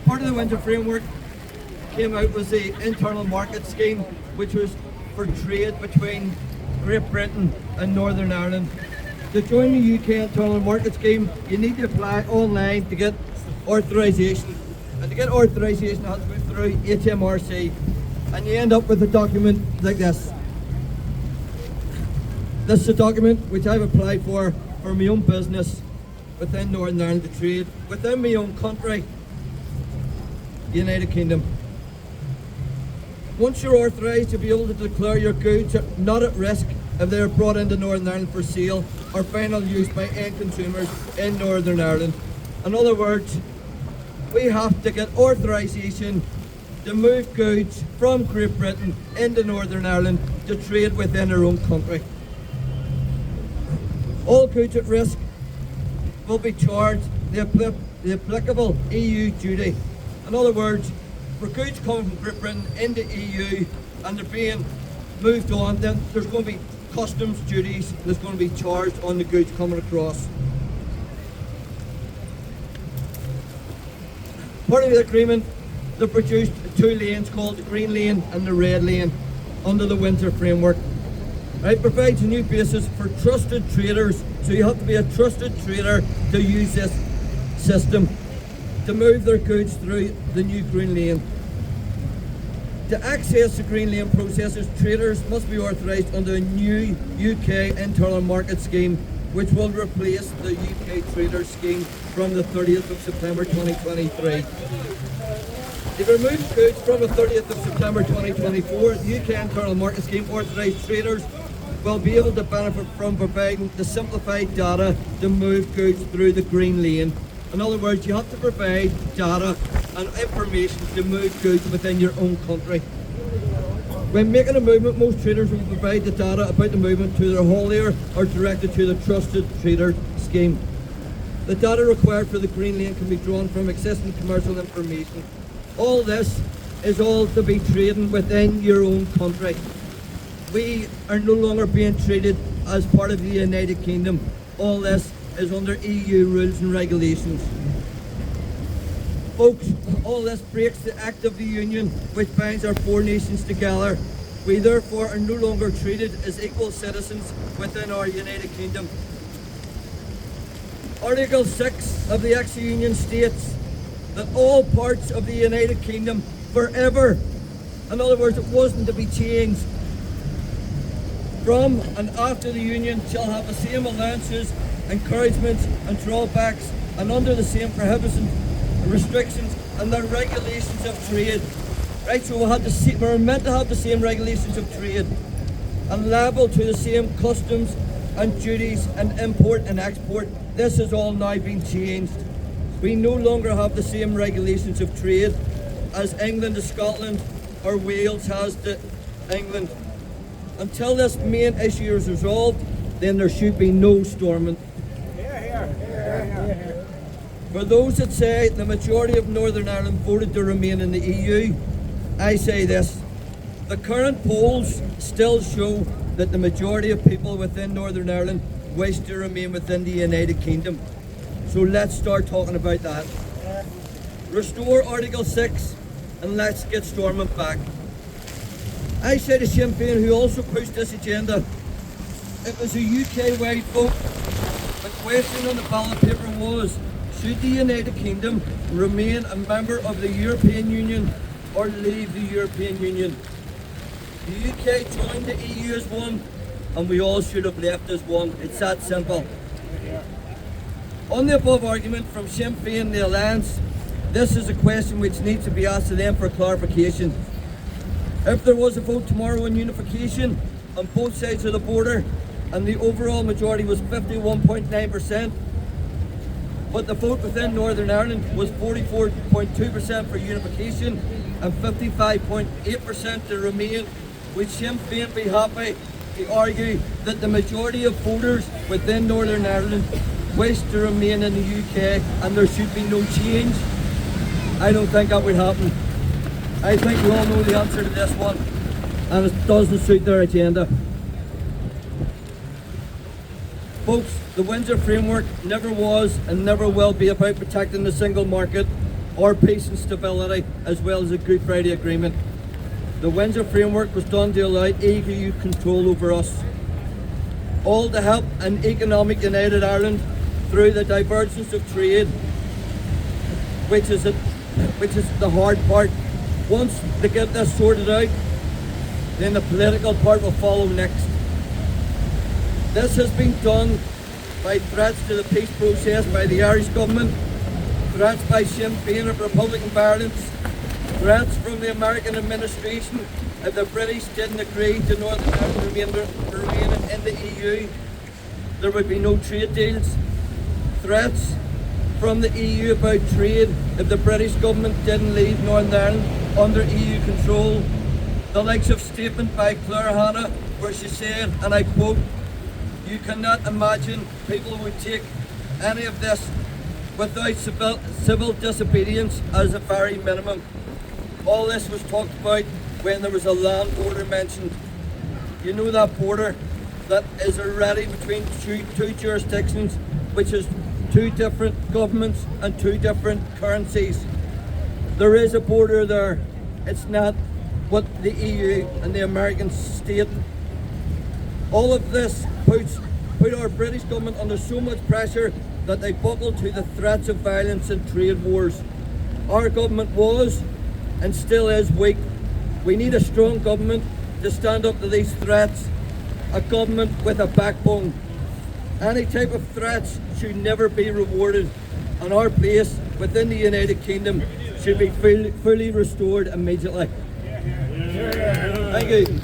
Part of the Windsor Framework came out was the internal market scheme, which was for trade between Great Britain and Northern Ireland. To join the UK internal market scheme, you need to apply online to get authorisation. And to get authorisation, it has to go through HMRC. And you end up with a document like this. This is a document which I've applied for my own business within Northern Ireland to trade within my own country, United Kingdom. Once you're authorised, you'll be able to declare your goods are not at risk if they are brought into Northern Ireland for sale or final use by end consumers in Northern Ireland. In other words, we have to get authorisation to move goods from Great Britain into Northern Ireland to trade within our own country. All goods at risk will be charged the applicable EU duty. In other words, for goods coming from Great Britain into EU and they're being moved on, then there's going to be customs duties that's going to be charged on the goods coming across. Part of the agreement, they produced two lanes called the Green Lane and the Red Lane under the Windsor Framework. It provides a new basis for trusted traders, so you have to be a trusted trader to use this system to move their goods through the new Green Lane. To access the Green Lane processes, traders must be authorised under a new UK internal market scheme, which will replace the UK Traders Scheme from the 30th of September 2023. To remove goods from the 30th of September 2024, the UK Internal Market Scheme authorised traders will be able to benefit from providing the simplified data to move goods through the Green Lane. In other words, you have to provide data and information to move goods within your own country. When making a movement, most traders will provide the data about the movement to their haulier or directed to the Trusted Trader Scheme. The data required for the Green Lane can be drawn from existing commercial information. All this is all to be trading within your own country. We are no longer being treated as part of the United Kingdom. All this is under EU rules and regulations. Folks, all this breaks the Act of the Union, which binds our four nations together. We therefore are no longer treated as equal citizens within our United Kingdom. Article 6 of the Act of Union states that all parts of the United Kingdom forever, in other words, it wasn't to be changed, from and after the Union shall have the same allowances, encouragements and drawbacks and under the same prohibitions, restrictions and the regulations of trade. Right, so we're meant to have the same regulations of trade and liable to the same customs and duties and import and export. This has all now been changed. We no longer have the same regulations of trade as England to Scotland or Wales has to England. Until this main issue is resolved, then there should be no storming. For those that say the majority of Northern Ireland voted to remain in the EU, I say this. The current polls still show that the majority of people within Northern Ireland wish to remain within the United Kingdom. So let's start talking about that. Restore Article 6 and let's get storming back. I say to Sinn Féin, who also pushed this agenda, it was a UK-wide vote. The question on the ballot paper was, should the United Kingdom remain a member of the European Union or leave the European Union? The UK joined the EU as one, and we all should have left as one. It's that simple. On the above argument from Sinn Féin, the Alliance, this is a question which needs to be asked to them for clarification. If there was a vote tomorrow on unification on both sides of the border and the overall majority was 51.9%, but the vote within Northern Ireland was 44.2% for unification and 55.8% to remain, would Sinn Féin be happy to argue that the majority of voters within Northern Ireland wish to remain in the UK and there should be no change? I don't think that would happen. I think we all know the answer to this one, and it doesn't suit their agenda. Folks, the Windsor Framework never was and never will be about protecting the single market our peace and stability, as well as the Good Friday Agreement. The Windsor Framework was done to allow EU control over us, all to help an economic united Ireland through the divergence of trade, which is the hard part. Once they get this sorted out, then the political part will follow next. This has been done by threats to the peace process by the Irish government, threats by Sinn Féin of Republican violence, threats from the American administration if the British didn't agree to Northern Ireland remaining in the EU, there would be no trade deals. Threats from the EU about trade if the British government didn't leave Northern Ireland under EU control. The likes of statement by Claire Hanna where she said, and I quote, "You cannot imagine people would take any of this without civil disobedience as a very minimum." All this was talked about when there was a land border mentioned. You know that border that is already between two jurisdictions, which is two different governments and two different currencies. There is a border there. It's not what the EU and the Americans state. All of this put our British government under so much pressure that they buckled to the threats of violence and trade wars. Our government was and still is weak. We need a strong government to stand up to these threats, a government with a backbone. Any type of threats should never be rewarded, and our place within the United Kingdom should be fully restored immediately. Thank you.